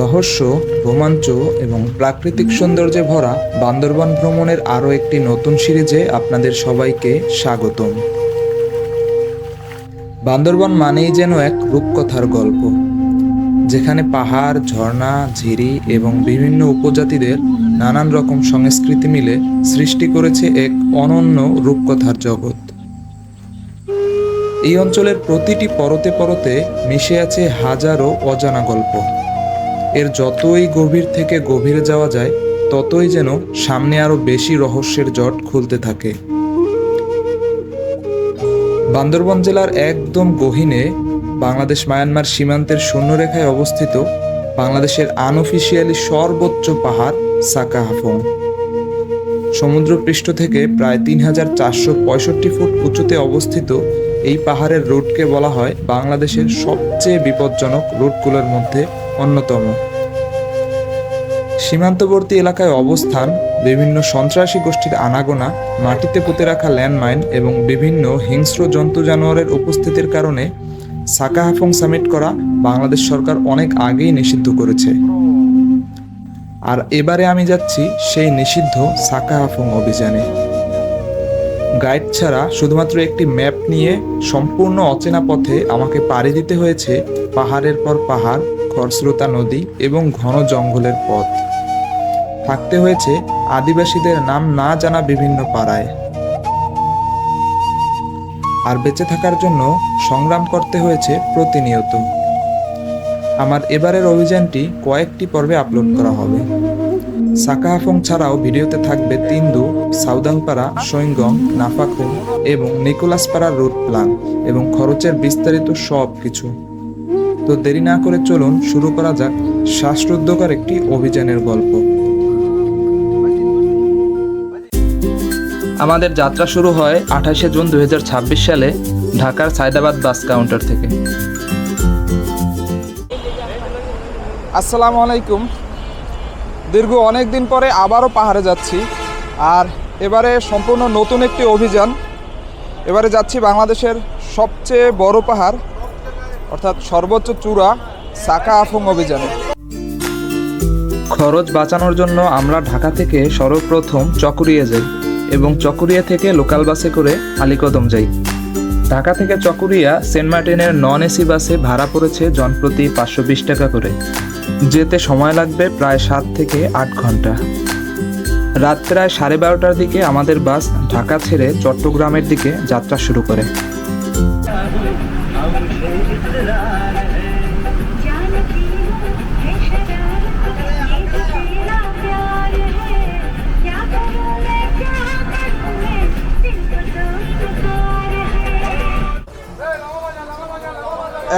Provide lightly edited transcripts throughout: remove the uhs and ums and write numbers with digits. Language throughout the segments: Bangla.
রহস্য, রোমাঞ্চ এবং প্রাকৃতিক সৌন্দর্যে ভরা বান্দরবান ভ্রমণের আরও একটি নতুন সিরিজে আপনাদের সবাইকে স্বাগতম। বান্দরবান মানেই যেন এক রূপকথার গল্প, যেখানে পাহাড়, ঝর্ণা, ঝিরি এবং বিভিন্ন উপজাতিদের নানান রকম সংস্কৃতি মিলে সৃষ্টি করেছে এক অনন্য রূপকথার জগৎ। এই অঞ্চলের প্রতিটি পরতে পরতে মিশে আছে হাজারো অজানা গল্প। এর যতই গভীর থেকে গভীরে যাওয়া যায়, ততই যেন সামনে আরো বেশি রহস্যের জট খুলতে থাকে। বান্দরবান জেলার একদম গহীনে বাংলাদেশ মায়ানমার সীমান্তের শূন্যরেখায় অবস্থিত বাংলাদেশের আনঅফিসিয়ালি সর্বোচ্চ পাহাড় সাকাহাফং। সমুদ্রপৃষ্ঠ থেকে প্রায় ৩,৪৬৫ ফুট উঁচুতে অবস্থিত এই পাহাড়ের রুটকে বলা হয় বাংলাদেশের সবচেয়ে বিপজ্জনক রুটগুলোর মধ্যে অন্যতম। সীমান্তবর্তী এলাকায় অবস্থান, বিভিন্ন সন্ত্রাসী গোষ্ঠীর আনাগোনা, মাটিতে পুঁতে রাখা ল্যান্ডমাইন এবং বিভিন্ন হিংস্র জন্তু জানোয়ারের উপস্থিতির কারণে সাকাহাফং সামিট করা বাংলাদেশ সরকার অনেক আগেই নিষিদ্ধ করেছে। আর এবারে আমি যাচ্ছি সেই নিষিদ্ধ সাকাহাফং অভিযানে। গাইড ছাড়া শুধুমাত্র একটি ম্যাপ নিয়ে সম্পূর্ণ অচেনা পথে আমাকে পাড়ি দিতে হয়েছে পাহাড়ের পর পাহাড়, খরস্রোতা নদী এবং ঘন জঙ্গলের পথ। থাকতে হয়েছে আদিবাসীদের নাম না জানা বিভিন্ন পাড়ায়। আর বেঁচে থাকার জন্য সংগ্রাম করতে হয়েছে প্রতিনিয়ত। আমার এবারের অভিযানটি কয়েকটি পর্বে আপলোড করা হবে। সাকাহাফং ছাড়াও ভিডিওতে থাকবে তিন্দু, সাউদাংপাড়া, সৈঙ্গম, নাফাখুম এবং নিকোলাসপাড়ার রুট প্ল্যান এবং খরচের বিস্তারিত সব কিছু। তো দেরি না করে চলুন শুরু করা যাক শ্বাসরুদ্ধকর একটি অভিযানের গল্প। আমাদের যাত্রা শুরু হয় 28শে জুন 2026 সালে ঢাকার সায়দাবাদ বাস কাউন্টার থেকে। আসসালামু আলাইকুম। দীর্ঘ অনেক দিন পরে আবারও পাহাড়ে যাচ্ছি, আর এবারে সম্পূর্ণ নতুন একটি অভিযান। এবারে যাচ্ছি বাংলাদেশের সবচেয়ে বড় পাহাড় অর্থাৎ সর্বোচ্চ চূড়া সাকাহাফং অভিযানে। খরচ বাঁচানোর জন্য আমরা ঢাকা থেকে সর্বপ্রথম চকরিয়া যাই এবং চকরিয়া থেকে লোকাল বাসে করে আলীকদম যাই। ঢাকা থেকে চকরিয়া সেন্ট মার্টিনের নন এসি বাসে ভাড়া পড়েছে জনপ্রতি 520 টাকা করে। যেতে সময় লাগবে প্রায় 7 থেকে 8 ঘন্টা। রাত প্রায় 12:30টার দিকে আমাদের বাস ঢাকা ছেড়ে চট্টগ্রামের দিকে যাত্রা শুরু করে।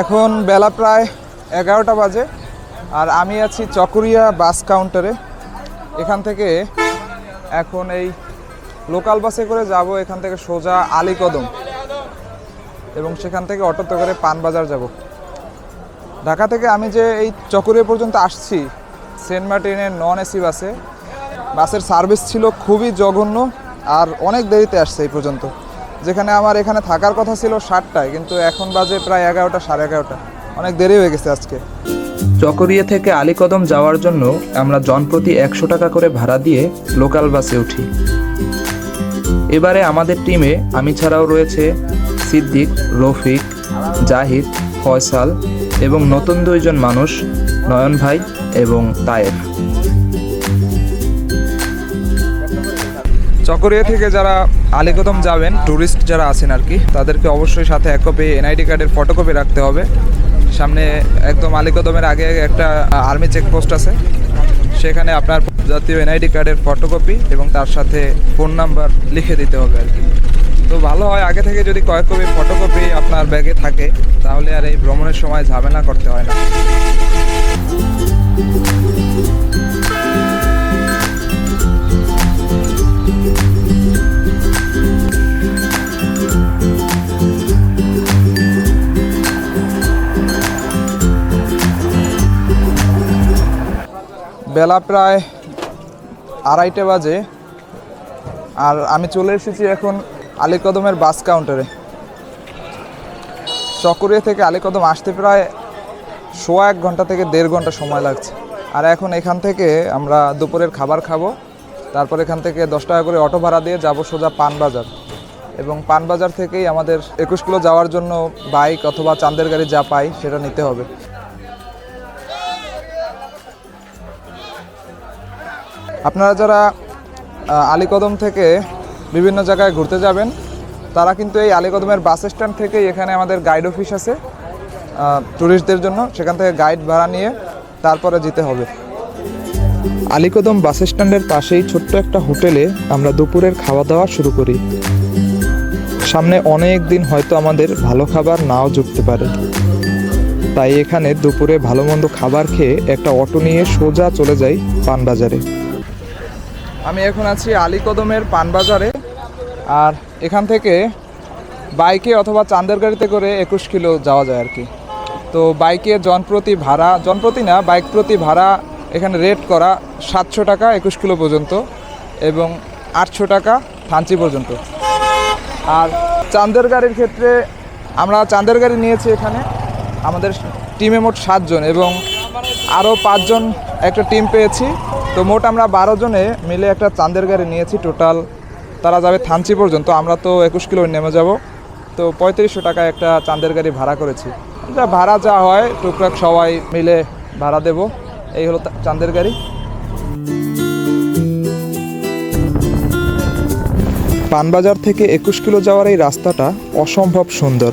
এখন বেলা প্রায় 11টা বাজে, আর আমি আছি চকরিয়া বাস কাউন্টারে। এখান থেকে এখন এই লোকাল বাসে করে যাব এখান থেকে সোজা আলীকদম এবং সেখান থেকে অটোতে করে পানবাজার যাব। ঢাকা থেকে আমি যে এই চকরিয়া পর্যন্ত আসছি সেন্ট মার্টিনের নন এসি বাসে, বাসের সার্ভিস ছিল খুবই জঘন্য আর অনেক দেরিতে আসছে এই পর্যন্ত। যেখানে আমার এখানে থাকার কথা ছিল 7টায়, কিন্তু এখন বাজে প্রায় 11টা, 11:30। অনেক দেরি হয়ে গেছে আজকে। চকরিয়া থেকে আলীকদম যাওয়ার জন্য আমরা জনপ্রতি 100 টাকা করে ভাড়া দিয়ে লোকাল বাসে উঠি। এবারে আমাদের টিমে আমি ছাড়াও রয়েছে সিদ্দিক, রফিক, জাহিদ, ফয়সাল এবং নতুন 2জন মানুষ, নয়ন ভাই এবং তায়েব। চকরিয়া থেকে যারা আলীকদম যাবেন, ট্যুরিস্ট যারা আছেন আর কি, তাদেরকে অবশ্যই সাথে 1 কপি এনআইডি কার্ডের ফটোকপি রাখতে হবে। সামনে একদম আলীকদমের আগে একটা আর্মি চেকপোস্ট আছে, সেখানে আপনার জাতীয় এনআইডি কার্ডের ফটোকপি এবং তার সাথে ফোন নাম্বার লিখে দিতে হবে আর কি। তো ভালো হয় আগে থেকে যদি কয়েক কপি ফটোকপি আপনার ব্যাগে থাকে, তাহলে আর এই ভ্রমণের সময় ঝামেলা করতে হয় না। বেলা প্রায় 2:30 বাজে, আর আমি চলে এসেছি এখন আলীকদমের বাস কাউন্টারে। চকরিয়া থেকে আলীকদম আসতে প্রায় 1.25 ঘন্টা থেকে 1.5 ঘন্টা সময় লাগছে। আর এখন এখান থেকে আমরা দুপুরের খাবার খাবো, তারপর এখান থেকে 10 টাকা করে অটো ভাড়া দিয়ে যাব সোজা পানবাজার, এবং পানবাজার থেকেই আমাদের 21 কিলো যাওয়ার জন্য বাইক অথবা চাঁদের গাড়ি যা পাই সেটা নিতে হবে। আপনারা যারা আলীকদম থেকে বিভিন্ন জায়গায় ঘুরতে যাবেন তারা কিন্তু এই আলীকদমের বাস স্ট্যান্ড থেকেই এখানে আমাদের গাইড অফিস আছে ট্যুরিস্টদের জন্য, সেখান থেকে গাইড ভাড়া নিয়ে তারপরে যেতে হবে। আলীকদম বাস স্ট্যান্ডের পাশেই ছোট্ট একটা হোটেলে আমরা দুপুরের খাওয়া দাওয়া শুরু করি। সামনে অনেক দিন হয়তো আমাদের ভালো খাবার নাও জুটতে পারে, তাই এখানে দুপুরে ভালো মন্দ খাবার খেয়ে একটা অটো নিয়ে সোজা চলে যাই পানবাজারে। আমি এখন আছি আলীকদমের পানবাজারে, আর এখান থেকে বাইকে অথবা চাঁদের গাড়িতে করে 21 কিলো যাওয়া যায় আর কি। তো বাইকে জনপ্রতি ভাড়া, জনপ্রতি না বাইক প্রতি ভাড়া এখানে রেট করা 700 টাকা 21 কিলো পর্যন্ত, এবং 800 টাকা থানচি পর্যন্ত। আর চাঁদের গাড়ির ক্ষেত্রে আমরা চাঁদের গাড়ি নিয়েছি এখানে, আমাদের টিমে মোট 7 জন এবং আরও 5 জন একটা টিম পেয়েছি। তো মোট আমরা 12 জনে মিলে একটা চাঁদের গাড়ি নিয়েছি। টোটাল তারা যাবে থানচি পর্যন্ত, আমরা তো 21 কিলো নেমে যাব। তো 3500 টাকায় একটা চাঁদের গাড়ি ভাড়া করেছি। যা ভাড়া যা হয় টুকটাক সবাই মিলে ভাড়া দেব। এই হলো চাঁদের গাড়ি। পানবাজার থেকে 21 কিলো যাওয়ার এই রাস্তাটা অসম্ভব সুন্দর।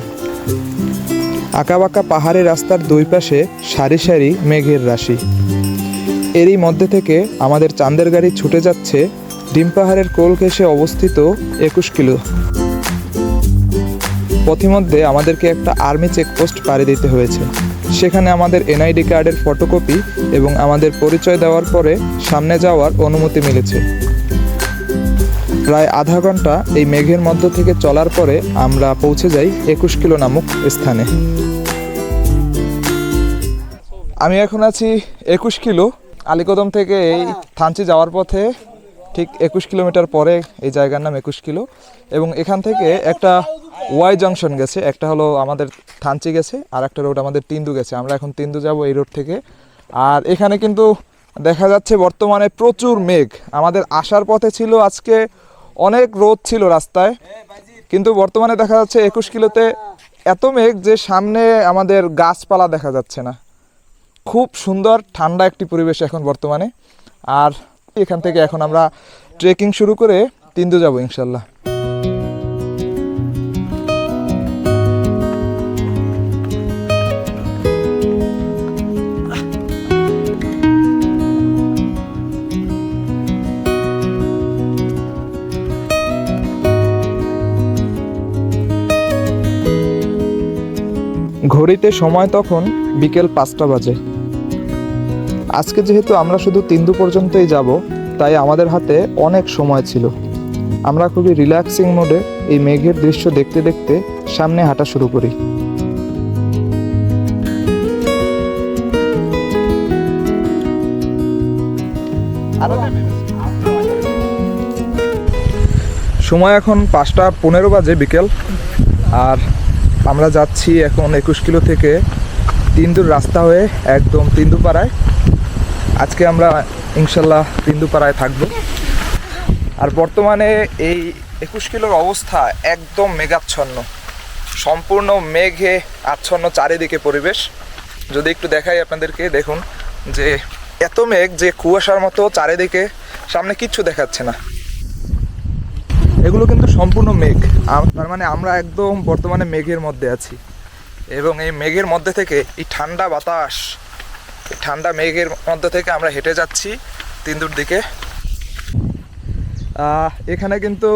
আঁকাবাঁকা পাহাড়ি রাস্তার দুই পাশে সারি সারি মেঘের রাশি। এরই মধ্যে থেকে আমাদের চাঁদের গাড়ি ছুটে যাচ্ছে ডিম পাহাড়ের কোল ঘেঁষে অবস্থিত 21 কিলো। পথিমধ্যে আমাদেরকে একটা আর্মি চেকপোস্ট পাড়ি দিতে হয়েছে। সেখানে আমাদের এনআইডি কার্ডের ফটোকপি এবং আমাদের পরিচয় দেওয়ার পরে সামনে যাওয়ার অনুমতি মিলেছে। প্রায় আধা ঘন্টা এই মেঘের মধ্য থেকে চলার পরে আমরা পৌঁছে যাই 21 কিলো নামক স্থানে। আমি এখন আছি 21 কিলো। আলীকদম থেকে এই থানচি যাওয়ার পথে ঠিক 21 কিলোমিটার পরে এই জায়গার নাম 21 কিলো, এবং এখান থেকে একটা ওয়াই জংশন গেছে, একটা হলো আমাদের থানচি গেছে, আর একটা রোড আমাদের তিন্দু গেছে। আমরা এখন তিন্দু যাব এই রোড থেকে। আর এখানে কিন্তু দেখা যাচ্ছে বর্তমানে প্রচুর মেঘ। আমাদের আসার পথে ছিল আজকে অনেক রোদ ছিল রাস্তায়, কিন্তু বর্তমানে দেখা যাচ্ছে 21 কিলোতে এত মেঘ যে সামনে আমাদের গাছপালা দেখা যাচ্ছে না। খুব সুন্দর ঠান্ডা একটি পরিবেশ এখন বর্তমানে। আর এখান থেকে এখন আমরা ট্রেকিং শুরু করে তিন্দু যাব ইনশাল্লাহ। ঘড়িতে সময় তখন বিকেল 5টা বাজে। আজকে যেহেতু আমরা শুধু তিন্দু পর্যন্তই যাব, তাই আমাদের হাতে অনেক সময় ছিল। আমরা খুবই রিল্যাক্সিং মোডে এই মেঘের দৃশ্য দেখতে দেখতে সামনে হাঁটা শুরু করি। সময় এখন 5:15 বাজে বিকেল, আর আমরা যাচ্ছি এখন 21 কিলো থেকে তিন্দুর রাস্তা হয়ে একদম তিন্দুপাড়ায়। আজকে আমরা ইনশাল্লাহ তিন্দুপাড়ায় থাকবো। আর বর্তমানে এই 21 কিলোর অবস্থা একদম মেঘাচ্ছন্ন, সম্পূর্ণ মেঘে আচ্ছন্ন চারিদিকে পরিবেশ। যদি একটু দেখাই আপনাদেরকে, দেখুন যে এত মেঘ যে কুয়াশার মতো চারিদিকে, সামনে কিচ্ছু দেখাচ্ছে না। এগুলো কিন্তু সম্পূর্ণ মেঘ, তার মানে আমরা একদম বর্তমানে মেঘের মধ্যে আছি। এবং এই মেঘের মধ্যে থেকে এই ঠান্ডা বাতাস, এই ঠান্ডা মেঘের মধ্যে থেকে আমরা হেঁটে যাচ্ছি তিন্দুর দিকে। এখানে কিন্তু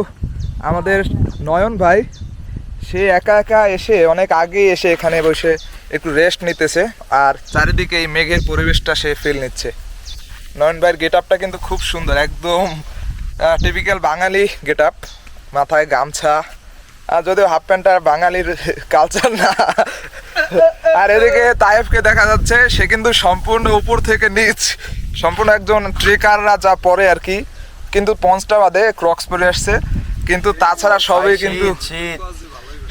আমাদের নয়ন ভাই, সে একা একা এসে অনেক আগে এসে এখানে বসে একটু রেস্ট নিতেছে, আর চারিদিকে এই মেঘের পরিবেশটা সে ফিল নিচ্ছে। নয়ন ভাইয়ের গেট আপটা কিন্তু খুব সুন্দর, একদম টিপিক্যাল বাঙালি গেট আপ, মাথায় গামছা, আর যদিও হাফ প্যান্টটা বাঙালির কালচার না। আর এদিকে তায়েফকে দেখা যাচ্ছে, সে কিন্তু সম্পূর্ণ উপর থেকে নিচ, সম্পূর্ণ একজন ট্রেকাররা যা পরে আর কি, কিন্তু পঞ্চটা বাদে ক্রক্স পরে আসছে, কিন্তু তাছাড়া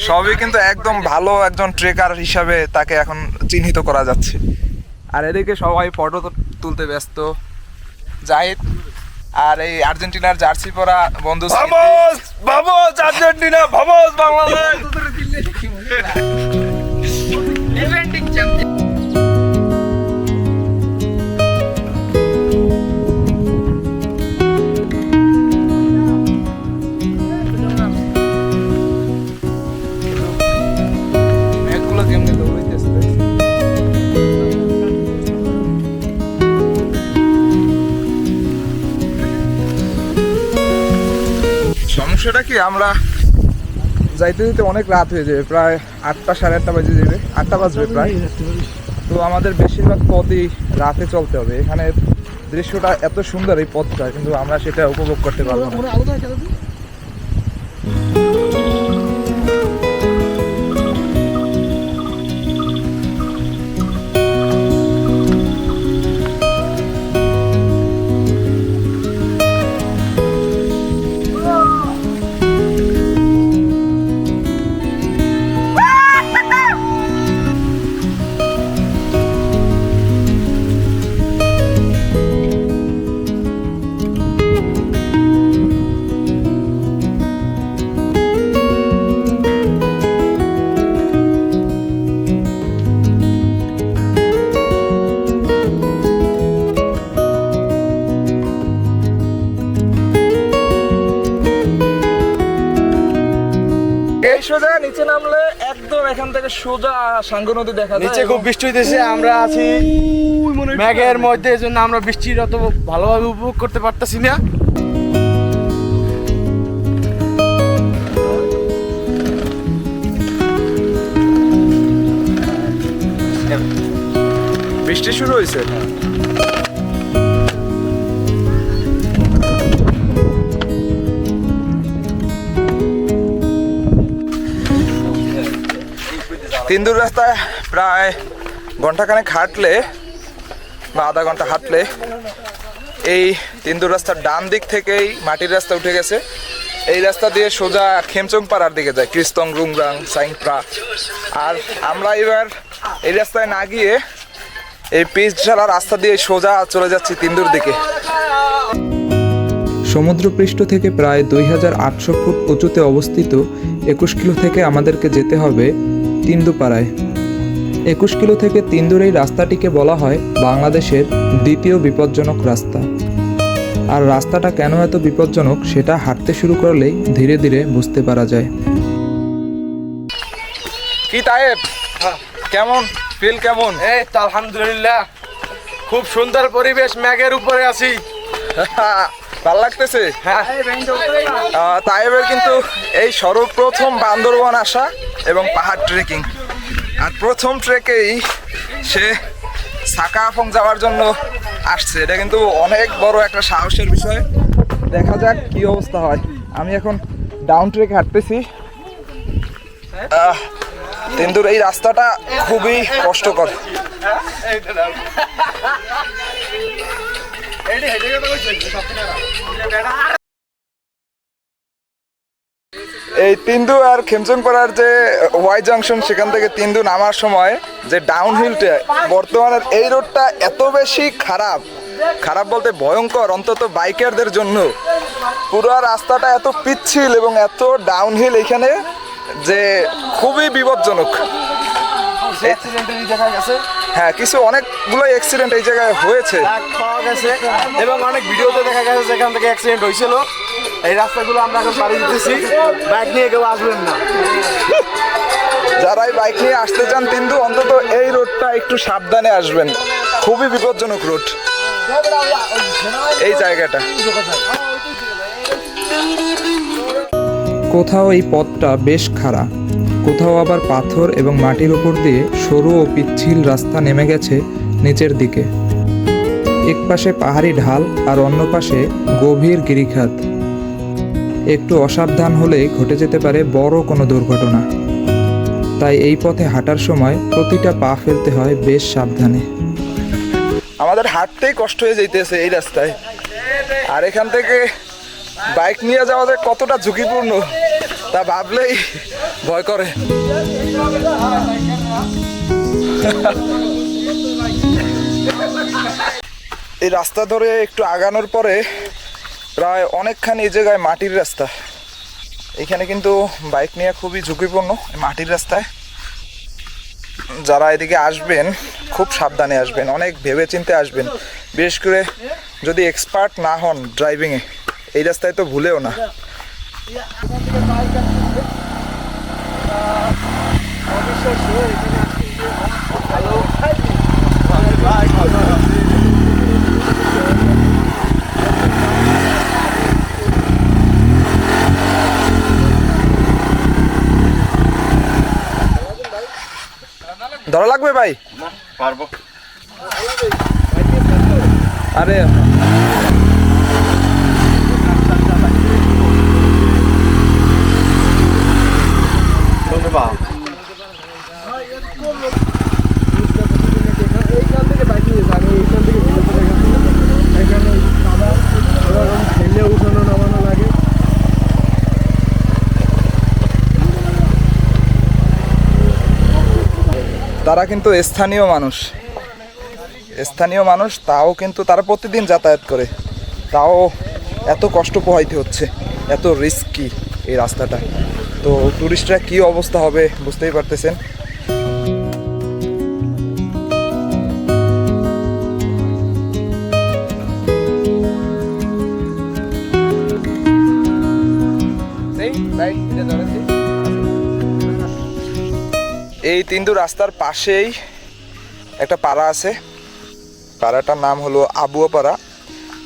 সবই কিন্তু একদম ভালো একজন ট্রেকার হিসাবে তাকে এখন চিহ্নিত করা যাচ্ছে। আর এদিকে সবাই ফটো তুলতে ব্যস্ত জাহিদ, আর এই আর্জেন্টিনার জার্সি পরা বন্ধু vamos vamos Argentina, vamos Bangladesh. ম্যাচগুলো কেমনে দৌড়াইতেছে। সমস্যাটা কি, আমরা যাইতে যেতে অনেক রাত হয়ে যাবে, প্রায় 8টা সাড়ে 8টা বাজে যাবে, 8টা বাজবে প্রায়। তো আমাদের বেশিরভাগ পথই রাতে চলতে হবে। এখানে দৃশ্যটা এত সুন্দর এই পথটা, কিন্তু আমরা সেটা উপভোগ করতে পারবো না। এই সোজা নিচে নামলে একদম এখান থেকে সোজা সাঙ্গু নদী দেখা যায়। নিচে খুব বৃষ্টি হইতেছে, আমরা আছি মেঘের মধ্যে, এজন্য আমরা বৃষ্টির অত ভালোভাবে উপভোগ করতে পারতেছি না। বৃষ্টি শুরু হয়েছে। তিন্দুর রাস্তায় প্রায় ঘন্টাখানেক হাঁটলে বা আধা ঘন্টা হাঁটলে এই তিন্দুর রাস্তার ডান দিক থেকেই মাটির রাস্তা উঠে গেছে। এই রাস্তা দিয়ে সোজা খেমচং পাড়ার দিকে যায়, ক্রিস্তং, রুংরাং, সাইংপ্রা। আর আমরা এবার এই রাস্তায় না গিয়ে এই পিচ ঢালা রাস্তা দিয়ে সোজা চলে যাচ্ছি তিন্দুর দিকে। সমুদ্রপৃষ্ঠ থেকে প্রায় 2800 ফুট উঁচুতে অবস্থিত 21 কিলো থেকে আমাদেরকে যেতে হবে তিন্দুপাড়ায়। 21 কিলো থেকে তিন্দুর এই রাস্তাটিকে বলা হয় বাংলাদেশের দ্বিতীয় বিপজ্জনক রাস্তা। আর রাস্তাটা কেন এত বিপজ্জনক সেটা হাঁটতে শুরু করলেই ধীরে ধীরে বুঝতে পারা যায়। কি তায়েব, কেমন ফিল কেমন? এই তো আলহামদুলিল্লাহ, খুব সুন্দর পরিবেশ, মেঘের উপরে আছি। ভালো লাগতেছে। তায়েবের কিন্তু এই সর্বপ্রথম বান্দরবান আসা এবং পাহাড় ট্রেকিং, আর প্রথম ট্রেকেই সে সাকাফং যাওয়ার জন্য আসছে। এটা কিন্তু অনেক বড় একটা সাহসের বিষয়। দেখা যাক কি অবস্থা হয়। আমি এখন ডাউন ট্রেক হাঁটতেছি। তিন্দুর এই রাস্তাটা খুবই কষ্টকর। এই তিন্দু আর খেমচংপাড়ার যে ওয়াই জাংশন, সেখান থেকে তিন্দু নামার সময় যে ডাউন হিলটা, বর্তমানের এই রোডটা এত বেশি খারাপ, খারাপ বলতে ভয়ঙ্কর, অন্তত বাইকারদের জন্য। পুরো রাস্তাটা এত পিচ্ছিল এবং এত ডাউন হিল এখানে যে খুবই বিপজ্জনক। হ্যাঁ, কিছু অনেকগুলো অ্যাক্সিডেন্ট এই জায়গায় হয়েছে এবং অনেক ভিডিওতে দেখা গেছে যেখান থেকে অ্যাক্সিডেন্ট হয়েছিল। এই রাস্তাগুলো আমরা এখন পাড়ি দিতেছি, বাইক নিয়ে কেউ আসবেন না। যারাই বাইক নিয়ে আসতে চান তিন্দু, অন্তত এই রোডটা একটু সাবধানে আসবেন, খুবই বিপজ্জনক রোড এই জায়গাটা। কোথাও এই পথটা বেশ খাড়া, কোথাও আবার পাথর এবং মাটির উপর দিয়ে সরু ও পিচ্ছিল রাস্তা নেমে গেছে নিচের দিকে। এক পাশে পাহাড়ি ঢাল আর অন্য পাশে গভীর গিরিখাত। একটু অসাবধান হলেই ঘটে যেতে পারে বড় কোনো দুর্ঘটনা। তাই এই পথে হাঁটার সময় প্রতিটা পা ফেলতে হয় বেশ সাবধানে। আমাদের হাঁটতেই কষ্ট হয়ে যাইতেছে এই রাস্তায়, আর এখান থেকে বাইক নিয়ে যাওয়া যে কতটা ঝুঁকিপূর্ণ তা ভাবলেই ভয় করে। এই রাস্তা ধরে একটু আগানোর পরে প্রায় অনেকখানি এই জায়গায় মাটির রাস্তা। এখানে কিন্তু বাইক নিয়ে খুবই ঝুঁকিপূর্ণ এই মাটির রাস্তায়। যারা এদিকে আসবেন খুব সাবধানে আসবেন, অনেক ভেবে চিন্তে আসবেন, বিশেষ করে যদি এক্সপার্ট না হন ড্রাইভিংয়ে এই রাস্তায় তো ভুলেও না। ধরা লাগবে ভাই? পারবো। আরে তারা কিন্তু স্থানীয় মানুষ, তাও কিন্তু তারা প্রতিদিন যাতায়াত করে, তাও এত কষ্ট পোহাইতে হচ্ছে, এত রিস্কি এই রাস্তাটা। তো টুরিস্টরা কি অবস্থা হবে বুঝতেই পারতেছেন। এই তিন্দু রাস্তার পাশেই একটা পাড়া আছে, পাড়াটার নাম হলো আবুয়া পাড়া।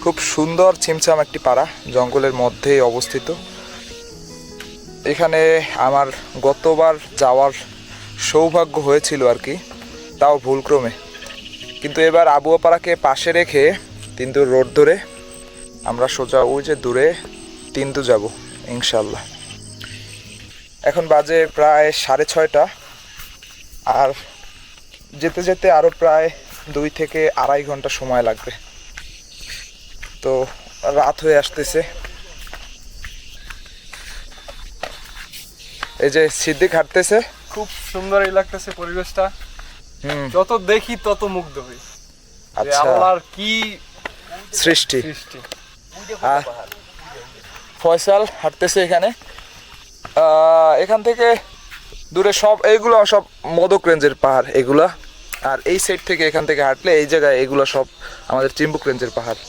খুব সুন্দর ছিমছাম একটি পাড়া, জঙ্গলের মধ্যেই অবস্থিত। এখানে আমার গতবার যাওয়ার সৌভাগ্য হয়েছিল আর কি, তাও ভুলক্রমে। কিন্তু এবার আবুয়া পাড়াকে পাশে রেখে তিন্দুর রোড ধরে আমরা সোজা ওই যে দূরে তিন্দু যাব ইনশাল্লাহ। এখন বাজে প্রায় 6:30, আর যেতে যেতে আরও প্রায় 2 থেকে আড়াই ঘন্টা সময় লাগবে। তো রাত হয়ে আসতেছে। এই যে সিদ্দিক হাঁটতেছে, খুব সুন্দরই লাগতেছে পরিবেশটা। যত দেখি তত মুগ্ধ হই। আচ্ছা, আল্লাহর কি সৃষ্টি। সৃষ্টি। আর ফয়সাল হাঁটতেছে এখানে। এখান থেকে দূরে সব এইগুলো সব মদক রেঞ্জের পাহাড় এগুলা, আর এই সাইড থেকে এখান থেকে হাঁটলে এই জায়গায় এগুলো সব আমাদের চিম্বুক রেঞ্জের পাহাড়।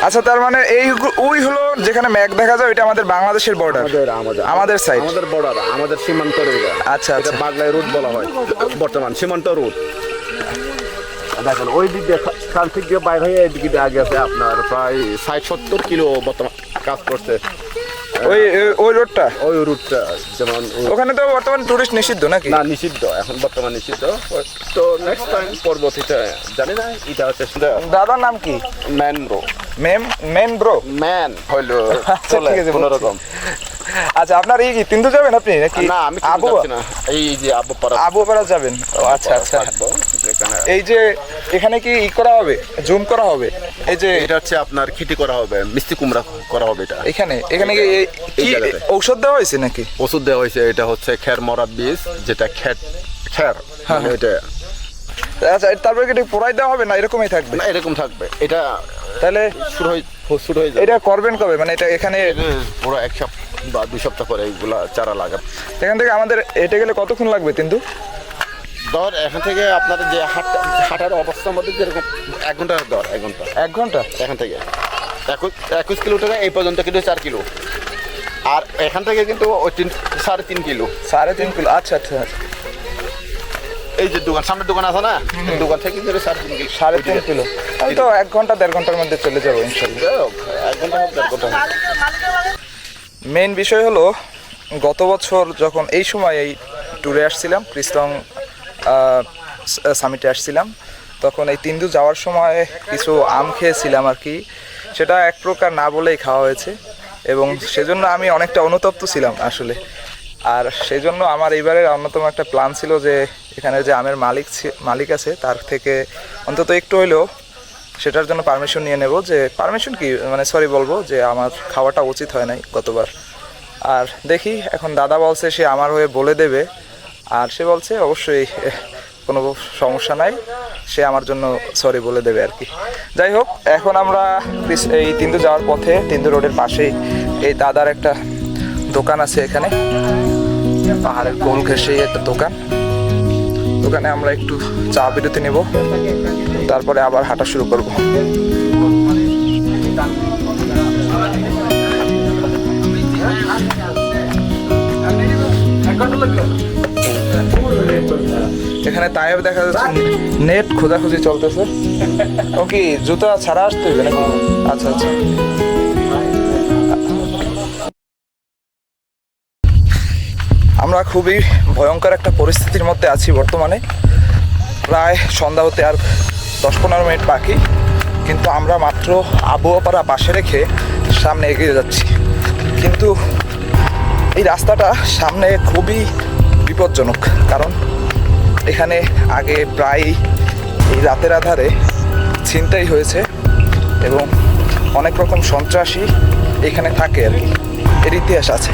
আচ্ছা, তার মানে এই ওই হলো যেখানে ম্যাগ দেখা যায়, ওইটা আমাদের বাংলাদেশের বর্ডার, আমাদের সাইড, আমাদের বর্ডার, আমাদের সীমান্ত রোড। আচ্ছা এটা আচ্ছা, বাগলাই রোড বলা হয় বর্তমান, সীমান্ত রোড। দেখেন ওই দিক দিয়ে খান থেকে দিয়ে বাইরে হয়ে এদিকে দিয়ে আগে আছে আপনার প্রায় 60-70 কিলো বর্তমান কাজ করছে ওই রোডটা, ওই রুটটা। যেমন ওখানে তো বর্তমান টুরিস্ট নিষিদ্ধ নাকি? না, নিষিদ্ধ, এখন বর্তমান নিষিদ্ধ। তো নেক্সট টাইম পরবর্তীতে জানি না। এটা হচ্ছে দাদার নাম কি? Man bro. Men bro man হইলো আচ্ছা, ঠিক আছে, কোনো রকম। আচ্ছা, আপনার এই কি তিন্দু যাবেন আপনি নাকি? না, আমি আবুয়া না, এই যে আবুপাড়া আবুপাড়া যাবেন। ও আচ্ছা আচ্ছা। থাকবো এখানে। এই যে এখানে কি করা হবে, জুম করা হবে? এই যে এটা হচ্ছে আপনার খেতি করা হবে, মিষ্টি কুমড়া করা হবে। এটা এখানে কি এই জায়গাতে। ঔষধ দেওয়া হয়েছে নাকি? ওষুধ দেওয়া হয়েছে। এটা হচ্ছে খের মরা বীজ, যেটা খের মানে এটা। আচ্ছা, তারপরে কি এটা পোড়াই দেওয়া হবে না এরকমই থাকবে? না, এরকম থাকবে। এটা তাহলে শুরু হয়ে যাবে। এটা করবেন কবে, মানে এটা এখানে পুরো 1 সপ্তাহ বা 2 সপ্তাহ করে এইগুলা চারা লাগান। এখান থেকে আমাদের এটা গেলে কতক্ষণ লাগবে কিন্তু? ধর এখান থেকে আপনাদের যে হাঁটার অবস্থার মধ্যে যেরকম 1 ঘন্টা ধর, 1 ঘন্টা 1 ঘন্টা এখান থেকে 21 কিলো থেকে এই পর্যন্ত কিন্তু 4 কিলো। আর এখান থেকে কিন্তু 3.5 কিলো। 3.5 কিলো। আচ্ছা আচ্ছা, এই যে দোকান, সামনের দোকান আছে না, দোকান থেকে কিন্তু 3.5 কিলো। 3.5 কিলো। আমি তো 1 ঘন্টা 1.5 ঘন্টার মধ্যে চলে যাবো ইনশাল্লাহ। 1 ঘন্টা হোক, 1.5 ঘন্টা হোক। মেইন বিষয় হলো গত বছর যখন এই সময় এই ট্যুরে আসছিলাম, ক্রিস্টং সামিটে আসছিলাম, তখন এই তিন্দু যাওয়ার সময় কিছু আম খেয়েছিলাম আর কি। সেটা এক প্রকার না বলেই খাওয়া হয়েছে, এবং সেজন্য আমি অনেকটা অনুতপ্ত ছিলাম আসলে। আর সেজন্য আমার এইবারের অন্যতম একটা প্ল্যান ছিল যে এখানে যে আমের মালিক আছে তার থেকে অন্তত একটু হলেও সেটার জন্য পারমিশন নিয়ে নেব, যে পারমিশন কি মানে সরি বলবো যে আমার খাওয়াটা উচিত হয় নাই গতবার। আর দেখি, এখন দাদা বলছে সে আমার হয়ে বলে দেবে, আর সে বলছে অবশ্যই কোনো সমস্যা নাই, সে আমার জন্য সরি বলে দেবে আর কি। যাই হোক, এখন আমরা এই তিন্দু যাওয়ার পথে তিন্দু রোডের পাশেই এই দাদার একটা দোকান আছে, এখানে পাহাড়ের কোল ঘেঁষেই একটা দোকান। দোকানে আমরা একটু চা বিরতি নেব, তারপরে আবার হাঁটা শুরু করব। এখানে তায়েব দেখা যাচ্ছে নেট খোঁজাখুঁজি চলতেছে। ও কি জুতা ছাড়া আসতে হবে নাকি? আচ্ছা আচ্ছা। আমরা খুবই ভয়ঙ্কর একটা পরিস্থিতির মধ্যে আছি বর্তমানে। প্রায় সন্ধ্যা হতে আর 10-15 মিনিট বাকি, কিন্তু আমরা মাত্র আবহাওয়া পাশে রেখে সামনে এগিয়ে যাচ্ছি। কিন্তু এই রাস্তাটা সামনে খুবই বিপজ্জনক, কারণ এখানে আগে প্রায় এই রাতের আধারে ছিনতাই হয়েছে এবং অনেক রকম সন্ত্রাসী এখানে থাকে আর কি, এর ইতিহাস আছে।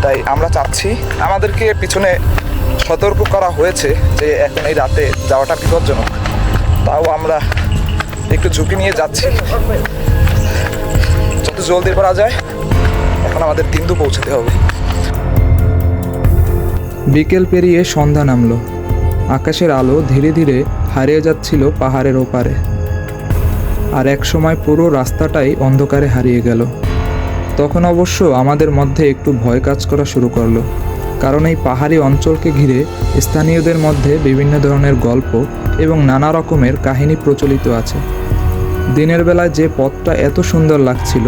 তাই আমরা চাচ্ছি, আমাদেরকে পিছনে সতর্ক করা হয়েছে যে এখন এই রাতে যাওয়াটা বিপজ্জনক, তাও আমরা একটু ঝুঁকি নিয়ে যাচ্ছি যত জলদি করা যায়। এখন আমাদের তিন্দু পৌঁছাতে হবে। বিকেল পেরিয়ে সন্ধ্যা নামলো। আকাশের আলো ধীরে ধীরে হারিয়ে যাচ্ছিল পাহাড়ের ওপারে, আর এক সময় পুরো রাস্তাটাই অন্ধকারে হারিয়ে গেল। তখন অবশ্য আমাদের মধ্যে একটু ভয় কাজ করা শুরু করলো, কারণ এই পাহাড়ি অঞ্চলকে ঘিরে স্থানীয়দের মধ্যে বিভিন্ন ধরনের গল্প এবং নানা রকমের কাহিনী প্রচলিত আছে। দিনের বেলায় যে পথটা এত সুন্দর লাগছিল,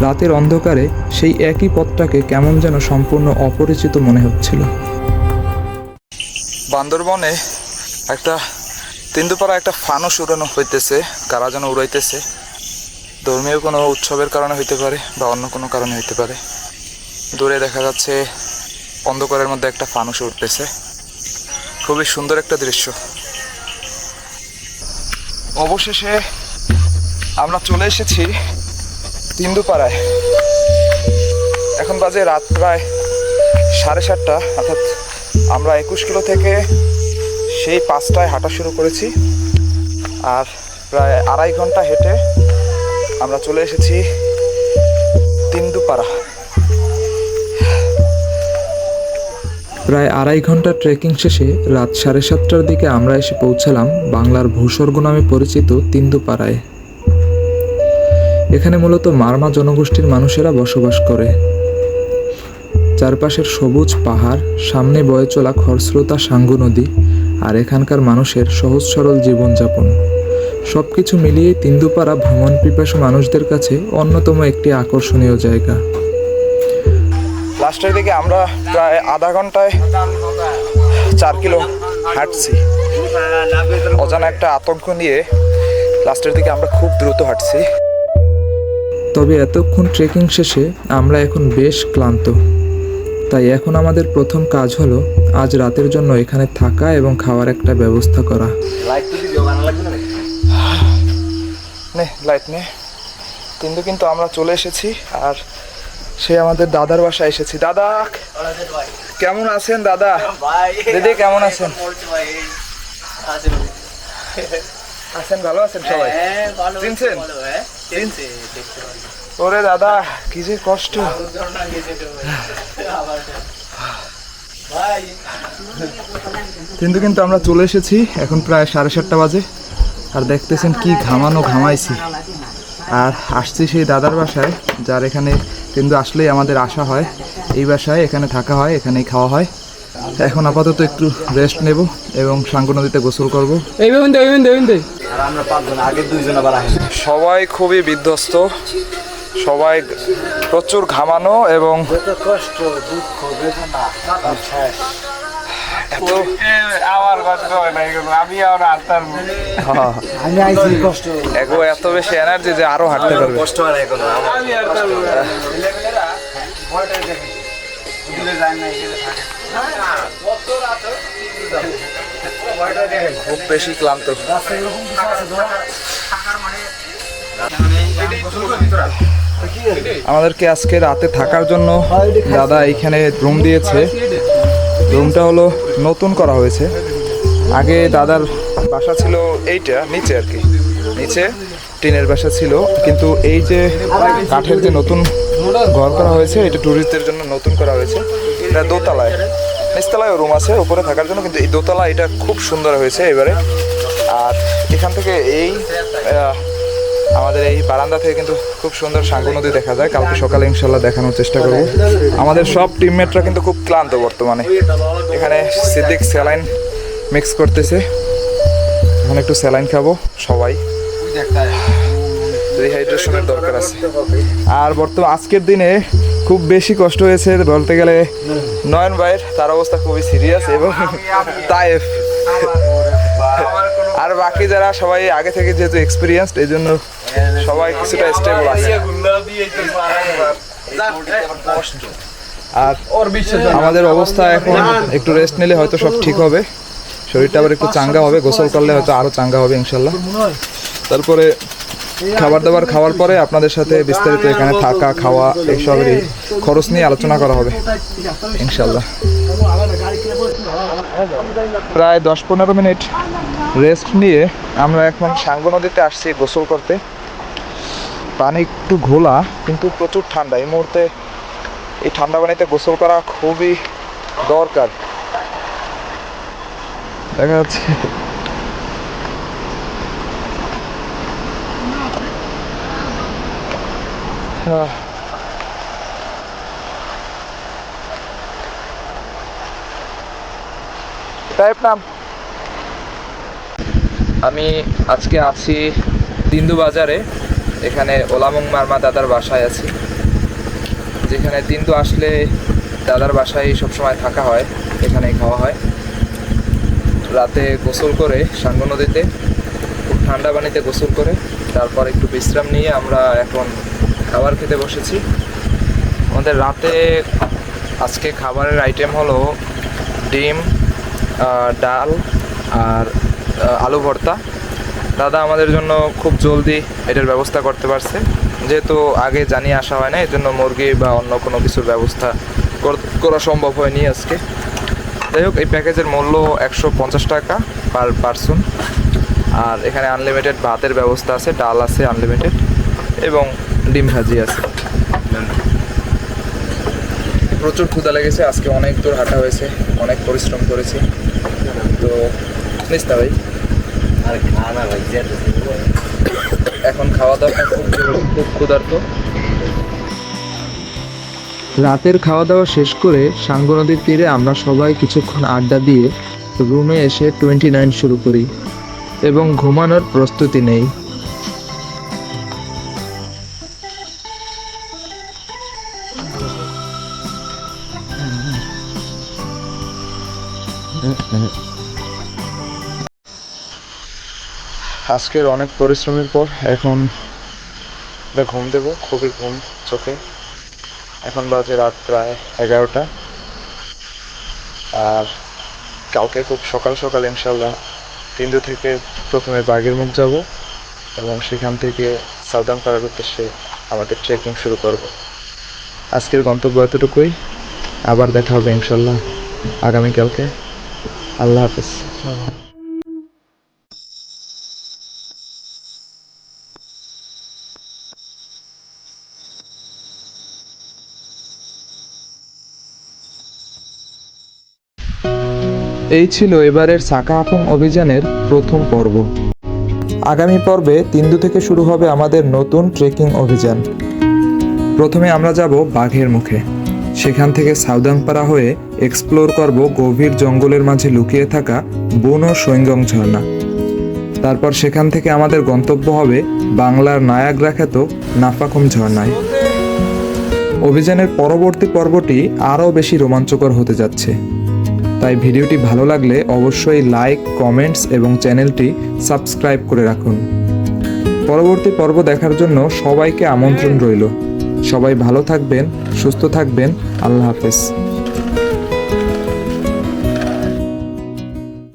রাতের অন্ধকারে সেই একই পথটাকে কেমন যেন সম্পূর্ণ অপরিচিত মনে হচ্ছিল। বান্দরবনে একটা তিন্দুপাড়া একটা ফানুস উড়ানো হইতেছে, কারা যেন উড়াইতেছে। ধর্মীয় কোনো উৎসবের কারণে হইতে পারে বা অন্য কোনো কারণে হইতে পারে। দূরে দেখা যাচ্ছে অন্ধকারের মধ্যে একটা ফানুস উঠতেছে, খুবই সুন্দর একটা দৃশ্য। অবশেষে আমরা চলে এসেছি তিন্দুপাড়ায়। এখন বাজে রাত প্রায় 7:30, অর্থাৎ আমরা 21 কিলো থেকে সেই 5টায় হাঁটা শুরু করেছি, আর প্রায় 2.5 ঘন্টা হেঁটে আমরা চলে এসেছি তিন্দুপাড়া। প্রায় 2.5 ঘন্টা ট্রেকিং শেষে রাত 7:30টার দিকে আমরা এসে পৌঁছালাম বাংলার ভূস্বর্গ নামে পরিচিত তিন্দুপাড়ায়। এখানে মূলত মারমা জনগোষ্ঠীর মানুষেরা বসবাস করে। চারপাশের সবুজ পাহাড়, সামনে বয়ে চলা খরস্রোতা সাঙ্গু নদী, আর এখানকার মানুষের সহজ সরল জীবনযাপন, সব কিছু মিলিয়ে তিন্দুপাড়া ভ্রমণ পিপাসু মানুষদের কাছে অন্যতম একটি আকর্ষণীয় জায়গা। লাস্টের দিকে আমরা প্রায় আধা ঘন্টায় 4 কিলো হাঁটছি। অজানা একটা আতঙ্ক নিয়ে লাস্টের দিকে আমরা খুব দ্রুত হাঁটছি। তবে এতক্ষণ ট্রেকিং শেষে আমরা এখন বেশ ক্লান্ত, তাই এখন আমাদের প্রথম কাজ হলো আজ রাতের জন্য এখানে থাকা এবং খাওয়ার একটা ব্যবস্থা করা। নে লাইট নে। কিন্তু আমরা চলে এসেছি, আর সে আমাদের দাদার বাসায় এসেছি। দাদা কেমন আছেন? দাদা দিদি কেমন আছেন? আছেন, ভালো আছেন সবাই? চিনছেন? ওরে দাদা কি যে কষ্ট। কিন্তু আমরা চলে এসেছি, এখন প্রায় 7:30 বাজে, আর দেখতেছেন কি ঘামাইছি। আর আসছি সেই দাদার বাসায়, যার এখানে কিন্তু আসলেই আমাদের আসা হয়। এই বাসায় এখানে থাকা হয়, এখানেই খাওয়া হয়। এখন আপাতত একটু রেস্ট নেব এবং সাঙ্গু নদীতে গোসল করব। সবাই খুবই বিধ্বস্ত, সবাই প্রচুর ঘামানো এবং কষ্ট, দুঃখ, বেদনা, এত বেশি এনার্জি যে আরো হাঁটতে পারবে। খুব বেশি ক্লান্ত। আমাদেরকে আজকে রাতে থাকার জন্য দাদা এইখানে রুম দিয়েছে। রুমটা হলো নতুন করা হয়েছে। আগে দাদার বাসা ছিল এইটা নিচে আর কি, নিচে টিনের বাসা ছিল, কিন্তু এই যে কাঠের যে নতুন ঘর করা হয়েছে এটা ট্যুরিস্টদের জন্য নতুন করা হয়েছে। এটা দোতলায়, নিচতলায় রুম আছে উপরে থাকার জন্য, কিন্তু এই দোতলা এটা খুব সুন্দর হয়েছে এবারে। আর এখান থেকে এই আমাদের এই বারান্দা থেকে কিন্তু খুব সুন্দর সাঙ্গু নদী দেখা যায়। কালকে সকালে ইনশাল্লাহ দেখানোর চেষ্টা করব। আমাদের সব টিমমেটরা কিন্তু খুব ক্লান্ত বর্তমানে। এখানে সিদ্দিক স্যালাইন মিক্স করতেছে, এখন একটু স্যালাইন খাবো সবাই, রিহাইড্রেশনের দরকার আছে। আর বর্তমান আজকের দিনে খুব বেশি কষ্ট হয়েছে বলতে গেলে নয়ন ভাইয়ের, তার অবস্থা খুবই সিরিয়াস, এবং তায়েফ আর বাকি যারা সবাই আগে থেকে যেহেতু এক্সপিরিয়েন্সড এই জন্য সবাই কিছুটা স্টেবল আছে। আর আমাদের অবস্থা এখন একটু রেস্ট নিলে হয়তো সব ঠিক হবে, শরীরটা আবার একটু চাঙ্গা হবে, গোসল করলে হয়তো আরো চাঙ্গা হবে ইনশাল্লাহ। তারপরে খাবার দাবার খাওয়ার পরে আপনাদের সাথে বিস্তারিত এখানে থাকা খাওয়া এইসবেরই খরচ নিয়ে আলোচনা করা হবে ইনশাল্লাহ। প্রায় 10-15 মিনিট রেস্ট নিয়ে আমরা এখন সাঙ্গু নদীতে আসছি গোসল করতে। পানি একটু ঘোলা কিন্তু প্রচুর ঠান্ডা, এই মুহূর্তে এই ঠান্ডা পানিতে গোসল করা খুবই দরকার। দেখা যাচ্ছে আমি আজকে আছি তিন্দু বাজারে, এখানে ওলামং মারমা দাদার বাসায় আছি, যেখানে তিন্দু আসলে দাদার বাসায় সবসময় থাকা হয়, এখানেই খাওয়া হয়। রাতে গোসল করে সাঙ্গু নদীতে খুব ঠান্ডা পানিতে গোসল করে তারপর একটু বিশ্রাম নিয়ে আমরা এখন খাবার খেতে বসেছি। আমাদের রাতে আজকে খাবারের আইটেম হলো ডিম, ডাল আর আলু ভর্তা। দাদা আমাদের জন্য খুব জলদি এটার ব্যবস্থা করতে পারছে, যেহেতু আগে জানিয়ে আসা হয় না, এই জন্য মুরগি বা অন্য কোনো কিছুর ব্যবস্থা করা সম্ভব হয়নি আজকে। যাই হোক, এই প্যাকেজের মূল্য 150 টাকা পার পারসন। আর এখানে আনলিমিটেড ভাতের ব্যবস্থা আছে, ডাল আছে আনলিমিটেড, এবং ডিম ভাজি আছে। প্রচুর ক্ষুধা লেগেছে, আজকে অনেক দূর হাঁটা হয়েছে, অনেক পরিশ্রম করেছি। তো নিস্তা ভাই এখন খাওয়া দাওয়া খুব ক্ষুধার্ত। রাতের খাওয়া দাওয়া শেষ করে সাঙ্গু নদীর তীরে আমরা সবাই কিছুক্ষণ আড্ডা দিয়ে রুমে এসে 29 শুরু করি এবং ঘুমানোর প্রস্তুতি নেই। আজকের অনেক পরিশ্রমের পর এখন ঘুম দেবো, খুবই ঘুম চোখে। এখন বাজে রাত প্রায় 11টা। আর কালকে খুব সকাল সকাল ইনশাল্লাহ তিন্দু থেকে প্রথমে বাগের মুখ যাব এবং সেখান থেকে সাউদাম্পাড়ার উদ্দেশ্যে আমাদের ট্রেকিং শুরু করব। আজকের গন্তব্য এতটুকুই, আবার দেখা হবে ইনশাল্লাহ আগামীকালকে। আল্লাহ হাফেজ। এই ছিল এবারের সাকা আপং অভিযানের প্রথম পর্ব। আগামী পর্বে তিন্দু থেকে শুরু হবে আমাদের নতুন ট্রেকিং অভিযান। প্রথমে আমরা যাব বাঘের মুখে, সেখান থেকে সাউদাংপাড়া হয়ে এক্সপ্লোর করব গভীর জঙ্গলের মাঝে লুকিয়ে থাকা বোনো সৈঙ্গং ঝর্ণা। তারপর সেখান থেকে আমাদের গন্তব্য হবে বাংলার নায়াগ্রা খ্যাত নাফাকুম ঝর্ণায়। অভিযানের পরবর্তী পর্বটি আরও বেশি রোমাঞ্চকর হতে যাচ্ছে, তাই ভিডিওটি ভালো লাগলে অবশ্যই লাইক, কমেন্টস এবং চ্যানেলটি সাবস্ক্রাইব করে রাখুন। পরবর্তী পর্ব দেখার জন্য সবাইকে আমন্ত্রণ রইল। সবাই ভালো থাকবেন, সুস্থ থাকবেন। আল্লাহ হাফেজ।